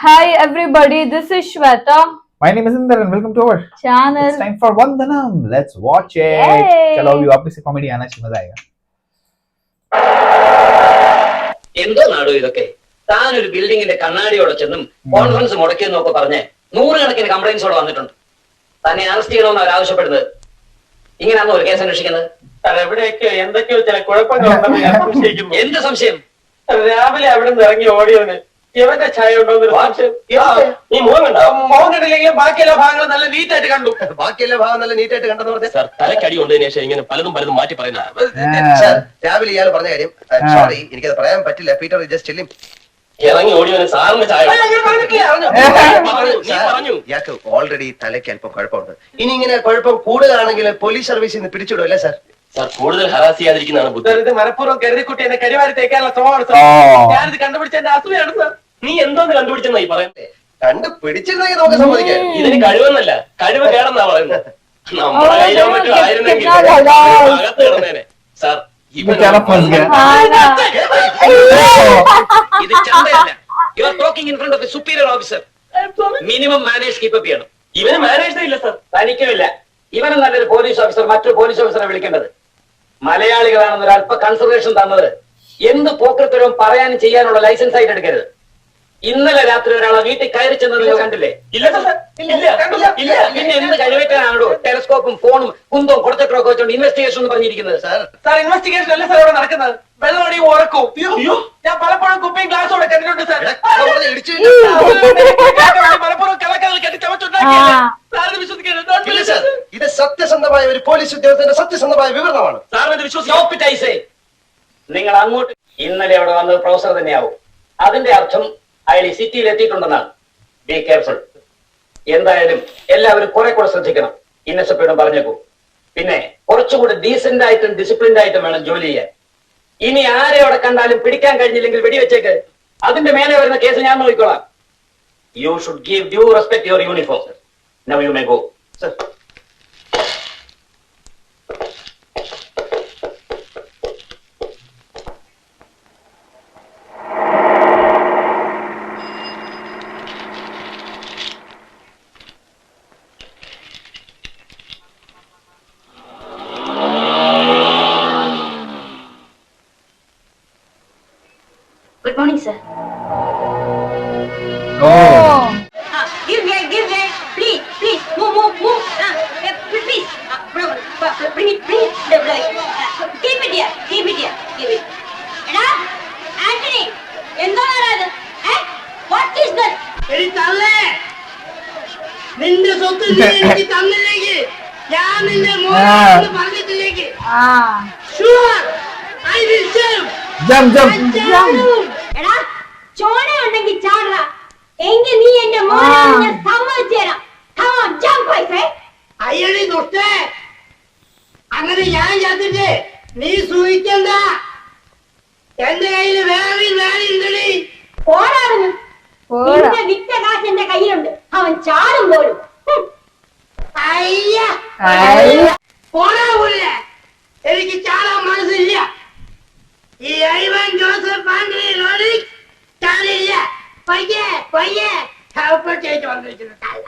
Hi everybody, this is Shweta. My name is Inder and welcome to our channel. It's time for Vandanam. Let's watch it. Yay. चलो अभी वापस से comedy आना चाहिए, मजा आएगा. എന്തോ നാടോ ഇതൊക്കെ താനൊരു ബിൽഡിങ്ങിന്റെ കണ്ണാടിയോടെ ചെന്നും കോൺഫറൻസ് മുടക്കിയെന്നൊക്കെ പറഞ്ഞ് നൂറുകണക്കിന് കംപ്ലൈന്റ്സോടെ വന്നിട്ടുണ്ട്. തന്നെ അറസ്റ്റ് ചെയ്യണമെന്ന് അവർ ആവശ്യപ്പെടുന്നത്. ഇങ്ങനെയാണോ ഒരു കേസ് അന്വേഷിക്കുന്നത്? എവിടെയൊക്കെയോ എന്തൊക്കെയോ ചില കുഴപ്പങ്ങളുണ്ടെന്ന് ഞാൻ സംശയിക്കുന്നു. എന്ത് സംശയം? രാവിലെ അവിടെ നിന്ന് ഇറങ്ങി ഓടിയവന് ഇവന്റെ ഛായ ഉണ്ടോന്നൊരു സംശയം. നീ മോഹൻ കണ്ടില്ലെങ്കിലും ബാക്കി എല്ലാ ഭാഗങ്ങളും നല്ല നീറ്റായിട്ട് കണ്ടു. ബാക്കിയെല്ലാ ഭാഗം നല്ല നീറ്റായിട്ട് കണ്ടെന്ന് പറഞ്ഞ സാർ തലക്കടി കൊണ്ടതിന് ശേഷം ഇങ്ങനെ പലതും മാറ്റി പറയുന്നത്. രാവിലെ ഇയാൾ പറഞ്ഞ കാര്യം സോറി എനിക്കത് പറയാൻ പറ്റില്ല. പീറ്റർ ജസ്റ്റ് ചെല്ലും ഇറങ്ങി ഓടിയവന് സാറിന് ചായ പറഞ്ഞു. ഇയാൾക്ക് ഓൾറെഡി തലയ്ക്ക് അല്പം കുഴപ്പമുണ്ട്. ഇനി ഇങ്ങനെ കുഴപ്പം കൂടുതലാണെങ്കിൽ പോലീസ് സർവീസിൽ നിന്ന് പിടിച്ചിടും അല്ലേ സാർ? സാർ കൂടുതൽ ഹറാസ് ചെയ്യാതിരിക്കുന്നതാണ് ബുദ്ധി. ഇത് മനഃപൂർവ്വം കരുതിക്കുട്ടി എന്നെ കരിവാരി തേക്കാനുള്ള ശ്രമമാണ് സാർ. ഞാനിത് കണ്ടുപിടിച്ച എന്റെ അസൂയാണ് സാർ. നീ എന്തോന്ന് കണ്ടുപിടിച്ചെന്നായി പറയുന്നത്? കണ്ടുപിടിച്ചിരുന്നെങ്കിൽ നമുക്ക് സമ്മതിക്കാം. ഇതിന് കഴിവെന്നല്ല കഴിവ് കേടെന്നാ പറയുന്നത്. നമ്മുടെ കയ്യിലോ മറ്റോ ആയിരുന്നെങ്കിൽ അകത്ത് കിടന്നേനെ. സാർ बेचारा फंस गया. ഇത് ചന്തയല്ല. You are talking in front of a superior officer. Minimum manage keep up ചെയ്യണം. ഇവന് മാനേജ് ഇല്ല സാർ. തനിക്കുമില്ല. ഇവനും നല്ലൊരു പോലീസ് ഓഫീസർ മറ്റൊരു പോലീസ് ഓഫീസറെ വിളിക്കേണ്ടത്. മലയാളികളാണെന്ന് ഒരു അല്പ കൺസിഡറേഷൻ തന്നത് എന്ത് പോക്കൃത്തരവും പറയാനും ചെയ്യാനുള്ള ലൈസൻസ് ആയിട്ട് എടുക്കരുത്. ഇന്നലെ രാത്രി ഒരാളെ വീട്ടിൽ കയറി ചെന്നത് നിങ്ങൾ കണ്ടില്ലേ? ഇല്ല സാർ. ഇല്ല. പിന്നെ എന്ത് കഴിവേറ്റാണോ ടെലസ്കോപ്പും ഫോണും കുന്തവും കൊടുത്തിട്ടൊക്കെ വെച്ചോണ്ട് ഇൻവെസ്റ്റിഗേഷൻ എന്ന് പറഞ്ഞിരിക്കുന്നത്? സാർ ഇൻവെസ്റ്റിഗേഷൻ അല്ലേ സാർ ഇവിടെ നടക്കുന്നത്? വെള്ളമടിയും ഉറക്കും. ഞാൻ പലപ്പോഴും കുപ്പിയും ഗ്ലാസോടെ കണ്ടിട്ടുണ്ട് സാർ. പലപ്പോഴും കലക്കകൾ കെട്ടി ചമച്ചുണ്ടാക്കിയില്ലേ? സാറിന് വിശ്വസിക്കരുത്. ഇത് സത്യസന്ധമായ ഒരു പോലീസ് ഉദ്യോഗസ്ഥന്റെ സത്യസന്ധമായ വിവരണമാണ്. സാറിന് വിശ്വസിക്കാൻ. നിങ്ങൾ അങ്ങോട്ട് ഇന്നലെ അവിടെ വന്നത് പ്രൊഫസർ തന്നെയാവും. അതിന്റെ അർത്ഥം അയാൾ ഈ സിറ്റിയിൽ എത്തിയിട്ടുണ്ടെന്നാണ്. Be careful. എന്തായാലും എല്ലാവരും കുറെ കൂടെ ശ്രദ്ധിക്കണം. ഇന്നസപ്പയോടും പറഞ്ഞേക്കൂ. പിന്നെ കുറച്ചുകൂടി ഡീസന്റ് ആയിട്ടും ഡിസിപ്ലിൻഡ് ആയിട്ടും വേണം ജോലി ചെയ്യാൻ. ഇനി ആരെ അവിടെ കണ്ടാലും പിടിക്കാൻ കഴിഞ്ഞില്ലെങ്കിൽ വെടിവെച്ചേക്ക്. അതിന്റെ മേലെ വരുന്ന കേസ് ഞാൻ നോക്കിക്കോളാം. You should give due respect your uniform. Now you may go. Sir. Good morning, sir. Oh. Give way. Please. Move. Please. Bring it. Keep it here. Eda, Anthony, എന്താണ് ഇത്? What is that? എടി തള്ളേ, നിന്റെ സ്വത്ത് നീ എനിക്ക് തന്നില്ലെങ്കിൽ ഞാൻ നിന്റെ മോനെ പറഞ്ഞിട്ടില്ലെങ്കിൽ sure I will serve. Jump. എടാ, ചോണ ഉണ്ടെങ്കിൽ ചാടറ. എങ്കിൽ നീ എന്റെ മോനെ ഞാൻ സമ്മതിച്ചു തരാം. Come on, jump, I say. അയ്യടി ദുഷ്ടേ, അങ്ങനെ ഞാൻ ചത്തിട്ട് നീ സൂഹിക്കണ്ട. എന്റെ കയ്യിൽ വേറെ ഉണ്ടടി. പോരാടുന്നു. നിന്റെ വിറ്റ കാശ് എന്റെ കയ്യിലുണ്ട്. അവൻ ചാടും പോലും. അയ്യ പോരാ പോലെ എനിക്ക് ചാടാൻ മനസ്സില്ല. ഈ ഐവൻ ജോസഫ് ആന്റണിയോട് ചാടില്ല. പയ്യെ ഹെൽപ്പറ്റേറ്റ് വന്നിരിക്കുന്നു തള്ള.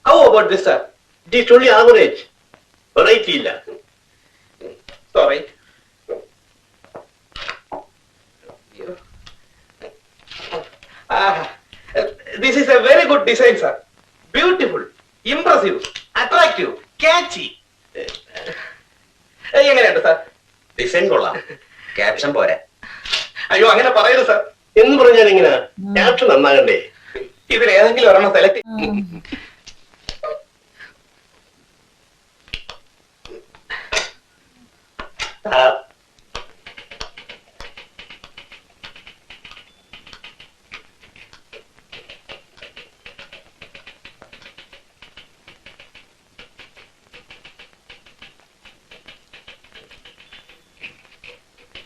How about this, sir? It is only average. Variety illa. Sorry. This is a very good design, sir. Beautiful, impressive, attractive, catchy. എങ്ങനെയുണ്ട് സാർ? ഡിസൈൻ കൊള്ളാം, ക്യാപ്ഷൻ പോരാ. അയ്യോ അങ്ങനെ പറയരുത് സാർ. എന്ന് പറഞ്ഞാൽ എങ്ങനെയാ? ക്യാപ്ഷൻ നന്നാകണ്ടേ? ഇതിൽ ഏതെങ്കിലും ഒരെണ്ണം സെലക്ട്.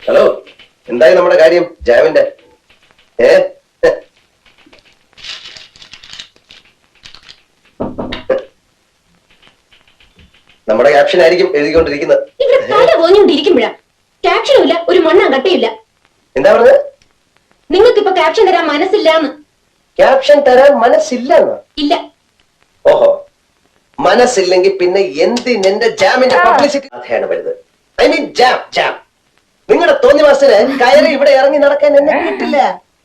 ഹലോ, എന്തായി നമ്മുടെ കാര്യം ജാവിന്റെ? നമ്മുടെ ക്യാപ്ഷൻ ക്യാപ്ഷൻ ആയിരിക്കും എഴുതിക്കൊണ്ടിരിക്കുന്നത്. ഇവിടെ തല പോഞ്ഞുകൊണ്ടിരിക്കുമ്പോഴാ ക്യാപ്ഷനും ഇല്ല, ഒരു മണ്ണാൻ കട്ടയില്ല. എന്താ പറഞ്ഞത്? നിങ്ങൾക്ക് ഇപ്പൊ ക്യാപ്ഷൻ തരാൻ മനസ്സില്ലാന്ന്. ക്യാപ്ഷൻ തരാൻ മനസ്സില്ലെന്ന്? ഇല്ല. ഓഹോ, മനസ്സില്ലെങ്കിൽ പിന്നെ എന്തിനെന്റെ ജാമിന്റെ പബ്ലിസിറ്റി അതാണ് വരുന്നത്. I mean jam. നിങ്ങളുടെ തോന്നി മാസ്റ്റര് കയറി ഇവിടെ ഇറങ്ങി നടക്കാൻ എന്നെ കിട്ടില്ല.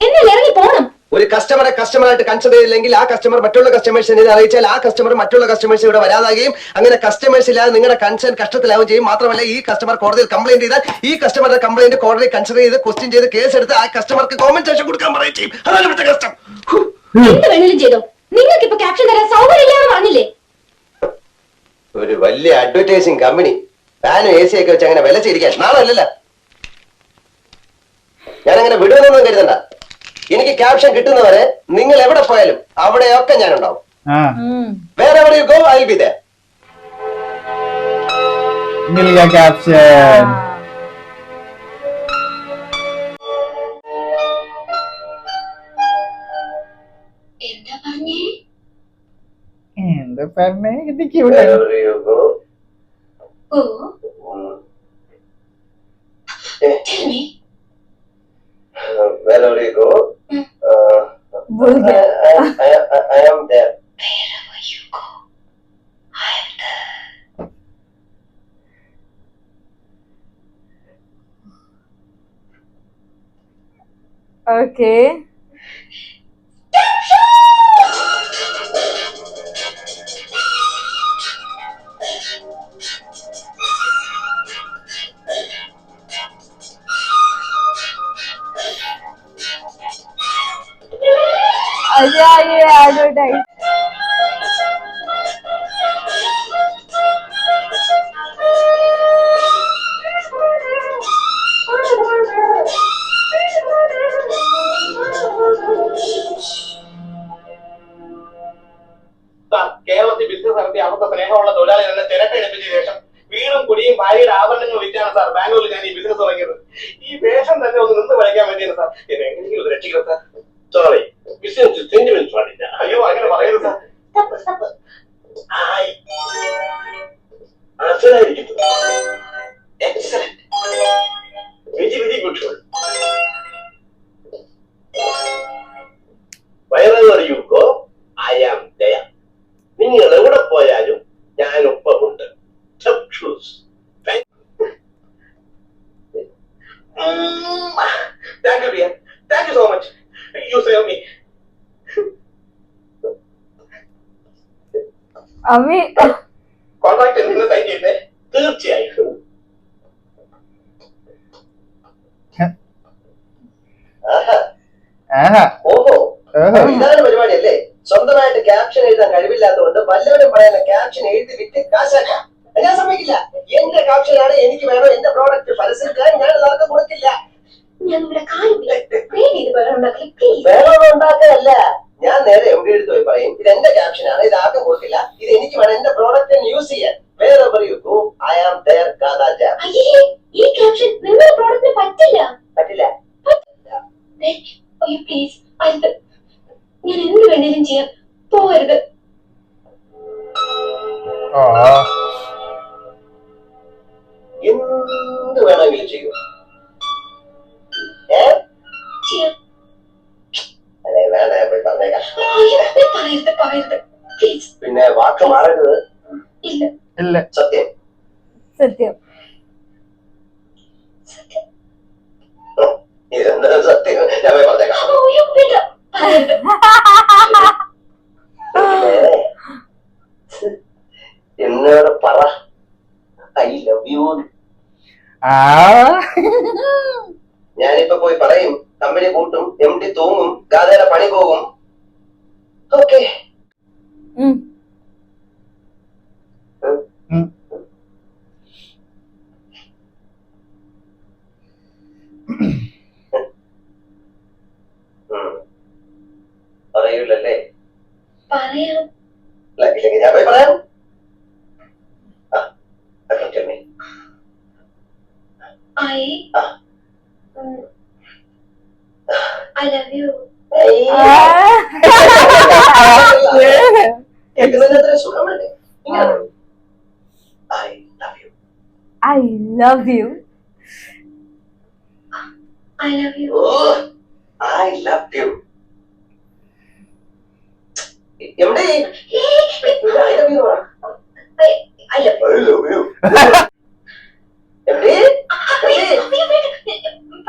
എന്നാൽ ഇറങ്ങി പോണം. ഒരു കസ്റ്റമറായിട്ട് കൺസിഡർ ചെയ്തില്ലെങ്കിൽ ആ കസ്റ്റമർ മറ്റുള്ള കസ്റ്റമേഴ്സിനെ അറിയിച്ചാൽ ആ കസ്റ്റമർ മറ്റുള്ള കസ്റ്റമേഴ്സ് ഇവിടെ വരാതാകുകയും അങ്ങനെ കസ്റ്റമേഴ്സ് ഇല്ലാതെ നിങ്ങളുടെ കൺസേൺ കഷ്ടത്തിലാവുകയും ചെയ്യും. മാത്രമല്ല ഈ കസ്റ്റമർ കോടതിയിൽ കംപ്ലൈന്റ് ചെയ്താൽ ഈ കസ്റ്റമറുടെ കംപ്ലൈന്റ് കോടതി കൺസിഡർ ചെയ്ത് ക്വസ്റ്റ്യൻ ചെയ്ത് കേസ് എടുത്ത് ആ കസ്റ്റമർക്ക് കോമ്പൻസേഷൻ കൊടുക്കാൻ പറയുകയും ചെയ്യും. അതാണ് ഇവിടുത്തെ കഷ്ടം. എന്ത് വേണേലും ചെയ്തോ, നിങ്ങൾക്ക് ഇപ്പൊ ക്യാപ്ഷൻ തരാൻ സൗകര്യമില്ലാന്ന് പറഞ്ഞില്ലേ? ഒരു വലിയ അഡ്വർടൈസിങ് കമ്പനി ഫാനും എ സി ഒക്കെ വെച്ച് അങ്ങനെ വിലച്ചിരിക്കാൻ നാളല്ലല്ല. ഞാനങ്ങനെ വിടുമെന്നൊന്നും കരുതണ്ട. എനിക്ക് ക്യാപ്ഷൻ കിട്ടുന്നവരെ നിങ്ങൾ എവിടെ പോയാലും അവിടെയൊക്കെ ഞാൻ ഉണ്ടാവും. Wherever you go, I'll be there. मिल गया कैप्शन. എന്താ പറഞ്ഞേ? എന്താ പറഞ്ഞേ? ഇത് ക്യൂട്ട്. Wherever you go. ഓ, tell me. Wherever you go. भूल गया. I am there. Wherever you go, I'm there. Okay. अच्छा ये एडवर्टाइज. കേരളത്തിൽ ബിസിനസ് നടത്തി അവിടുത്തെ സ്നേഹമുള്ള തൊഴിലാളികളെ തിരക്കെടുപ്പിച്ച ശേഷം വീടും കുടിയും ഭാര്യയുടെ ആഭരണങ്ങൾ വിറ്റാണ് സാർ ബാംഗ്ലൂരിൽ ഞാൻ ഈ ബിസിനസ് തുടങ്ങിയത്. ഈ വേഷം തന്നെ ഒന്ന് നിന്ന് പഠിക്കാൻ വേണ്ടിയാണ് സാർ. എന്നെ എങ്ങനെയെങ്കിലും ഒന്ന് രക്ഷിക്കണം സാർ. സോറി, ബിസിനസ് സെന്റിമെന്റ്സ് പാടില്ല. അയ്യോ അങ്ങനെ പറയരുത് സാർ. അസലായിരിക്കുന്നു. Excellent, very good. Wherever you go, I am there. നിങ്ങൾ എവിടെ പോയാലും ഞാൻ ഒപ്പമുണ്ട്. Thank you, dear. Thank you so much. You save me. अम्मी കോൺട്രാക്ട് നിങ്ങൾ സൈൻ ചെയ്തേ? തീർച്ചയായും. ഓഹോ, ഇതാണ് പരിപാടി അല്ലേ? സ്വന്തമായിട്ട് ക്യാപ്ഷൻ എഴുതാൻ കഴിവില്ലാത്തതുകൊണ്ട് വല്ലവരും പറയുന്ന ക്യാപ്ഷൻ എഴുതി വിറ്റ് കാശാക്കാം. ഞാൻ സമ്മതിക്കില്ല. എന്റെ ക്യാപ്ഷനാണ്, എനിക്ക് വേണം. എന്റെ പ്രോഡക്റ്റ് പരസ്യക്കാൻ ഞാൻ ആർക്കും കൊടുക്കില്ല. ഞാൻ ഇവിടെ കാര്യമില്ല. ഇത് വെള്ളം ഉണ്ടാക്കല് പ്ലീസ്. വേറെ ഉണ്ടാക്കാനല്ല, ഞാൻ നേരെ എവിടെ എടുത്ത് പോയി പറയും ഇത് എന്റെ ക്യാപ്ഷനാണ്, ഇത് ആർക്കും കൊടുക്കില്ല, ഇത് എനിക്ക് വേണം, എന്റെ പ്രോഡക്റ്റ് യൂസ് ചെയ്യാൻ. Wherever you go, I am there. Gada. അയ്യേ, ഈ ക്യാപ്ഷൻ നിങ്ങളുടെ പ്രോഡക്റ്റിന് പറ്റില്ല. പറ്റില്ല. അയ്യോ പ്ലീസ്, അത് ഞാൻ എന്ത് വേണേലും ചെയ്യാം, പോകരുത്. എന്ത് വേണമെങ്കിലും ചെയ്യൂ. ചെയ്യാം. അല്ലെ വേണ്ട, പോയി പറഞ്ഞേക്കാം. അയ്യോ, പറയരുത് പ്ലീസ്. പിന്നെ വാക്ക് മാറരുത്. ഇല്ല. ഇല്ല. സത്യം. सत्यम. ഇതെന്താ സത്യം? ഞാൻ പോയി പറഞ്ഞേക്കാം. അയ്യോ വേണ്ട, പറയരുത്. എന്നോട് പറ ഐ ലവ് യു. ഞാനിപ്പോ പോയി പറയും, കമ്പനി കൂട്ടും, MD തൂങ്ങും, ഗാഥയുടെ പണി പോകും. ഓക്കെ. പറയൂലല്ലേ? പറയാം. ഇല്ലെങ്കിൽ ഞാൻ പോയി പറയാം. I love you. കേൾക്കുന്നതിന് അത്ര സുഖമല്ലേ? I I love you. I love you. Oh, I loved you. എവിടെ I love you. I love you. I love you. എവിടെ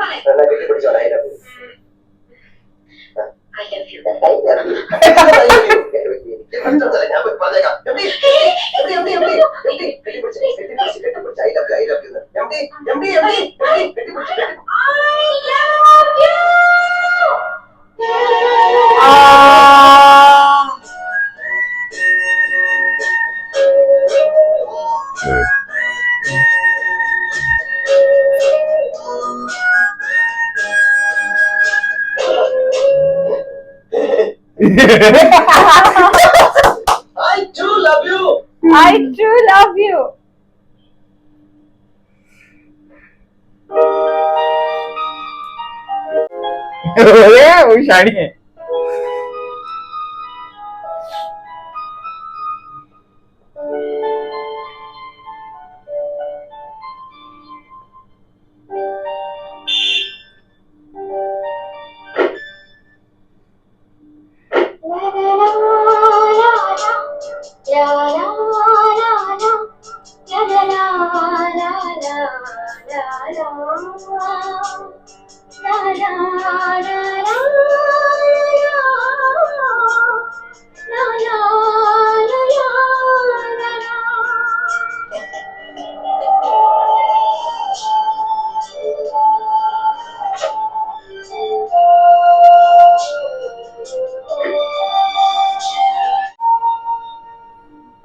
Fine. എന്നാ കെട്ടിപ്പിടിച്ചോളാം. I love you. I love you. I love you. I love you. ഞാൻ പറഞ്ഞേക്കാം. എവിടെ കെട്ടിപ്പിടിച്ച് I love you. I love you. എവിടെ കെട്ടിപ്പിടിച്ച് I too love you. I too love you. वो शानी है.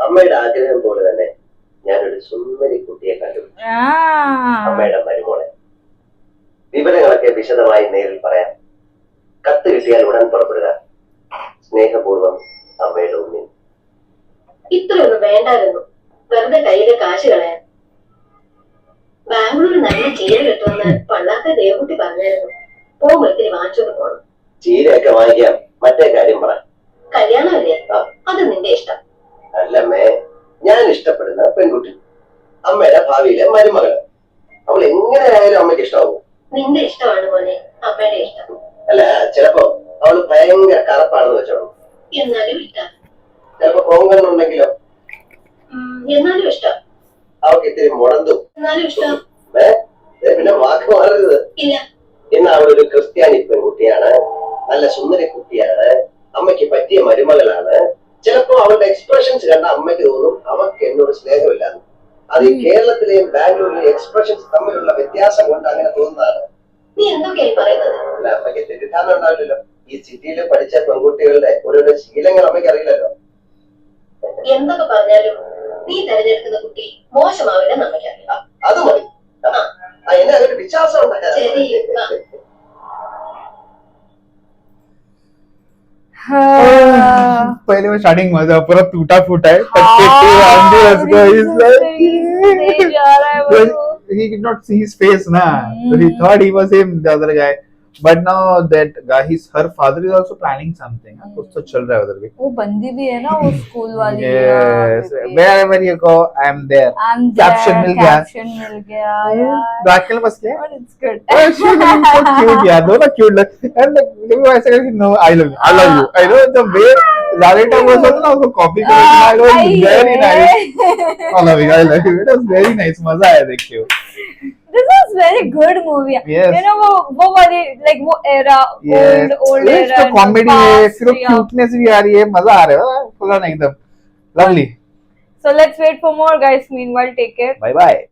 അമ്മയുടെ ആഗ്രഹം പോലെ തന്നെ ഞാനൊരു സുന്ദരി കുട്ടിയെ കണ്ടു. അമ്മയുടെ മരുമോളെ. വിവരങ്ങളൊക്കെ വിശദമായി നേരിൽ പറയാം. കത്ത് കിട്ടിയാൽ ഉടൻ പുറപ്പെടുക. സ്നേഹപൂർവ്വം അമ്മയുടെ ഉണ്ണി. ഇത്രയൊന്നും വേണ്ടായിരുന്നു. വെറുതെ കയ്യിലെ കാശ് കളയാൻ. ബാംഗ്ലൂരിൽ നല്ല ചീര കിട്ടുമെന്ന് പള്ളാത്ത ദേവകുട്ടി പറഞ്ഞായിരുന്നു. പോകുമ്പോ ഇത്തിരി വാങ്ങിച്ചോണ്ട് പോകണം. ചീരയൊക്കെ വാങ്ങിക്കാം. മറ്റേ കാര്യം പറ. കല്യാണമല്ലേ? അത് നിന്റെ ഇഷ്ടം. അല്ലമ്മേ, ഞാൻ ഇഷ്ടപ്പെടുന്ന പെൺകുട്ടി, അമ്മയുടെ ഭാവിയിലെ മരുമകൾ. അവൾ എങ്ങനെയായാലും അമ്മയ്ക്ക് ഇഷ്ടമാവും. നിന്റെ ഇഷ്ടമാണ് മോനെ, അമ്മയുടെ ഇഷ്ടം. അല്ല, ചിലപ്പോ അവള് ഭയങ്കര കറപ്പാണെന്ന് വെച്ചോളൂ. എന്നാലും ഇഷ്ടം. ചിലപ്പോ കോങ്കണ്ണുണ്ടെങ്കിലോ? എന്നാലും ഇഷ്ടം. അവൾക്ക് ഇത്തിരി മുടന്തും. എന്നാലും ഇഷ്ടം. പിന്നെ വാക്ക് മാറരുത്. ഇല്ല. ഇന്ന് അവളൊരു ക്രിസ്ത്യാനി പെൺകുട്ടിയാണ്. നല്ല സുന്ദരി കുട്ടിയാണ്. അമ്മയ്ക്ക് പറ്റിയ മരുമകളാണ്. ചിലപ്പോ അവളുടെ എക്സ്പ്രഷൻസ് കണ്ട അമ്മയ്ക്ക് തോന്നും അവർക്ക് എന്നോട് സ്നേഹമില്ലാന്ന്. അത് ഈ കേരളത്തിലെയും ബാംഗ്ലൂരിലെയും എക്സ്പ്രഷൻസ് തമ്മിലുള്ള വ്യത്യാസം കൊണ്ട് അങ്ങനെ തോന്നുന്നതാണ്. നീ എന്തൊക്കെയായി പറയുന്നത്? അല്ല, അമ്മയ്ക്ക് തെറ്റിദ്ധാരണ ഉണ്ടാവില്ലല്ലോ. ഈ സിറ്റിയിൽ പഠിച്ച പെൺകുട്ടികളുടെ ഓരോരോ ശീലങ്ങൾ അമ്മയ്ക്ക് അറിയില്ലല്ലോ. എന്തൊക്കെ പറഞ്ഞാലും നീ തെരഞ്ഞെടുക്കുന്ന കുട്ടി മോശമാവില്ല നമുക്കറിയാം. അത് മതി. എന്നെ അതൊരു വിശ്വാസം ഉണ്ടാക്കാം. ശരി. पहले में स्टार्टिंग मजा पूरा टूटा फूटा है. He could not see his face na, so he thought he was him, the other guy. But now that guy, her father is also planning something. कुछ तो चल रहा है उधर भी. वो बंदी भी है ना, वो स्कूल वाली. Yes, wherever you go, I'm there. Caption मिल गया. Caption मिल गया. Blackmail बस क्या? But it's good. She looking so cute यार, दोनों cute लग. And like ऐसे करके no, I love you, I love you. I know the way Larita was also ना उसको copy करके I know it's very nice. I love you, I love you. It was very nice, मजा आया देख के. This was very good movie. Yes. You know वो वाली like वो era, old era. तो कॉमेडी है, फिर क्यूटनेस भी आ रही है, मजा आ रहा है, फुल ऑन एकदम lovely. So let's wait for more, guys. Meanwhile, take care. Bye bye.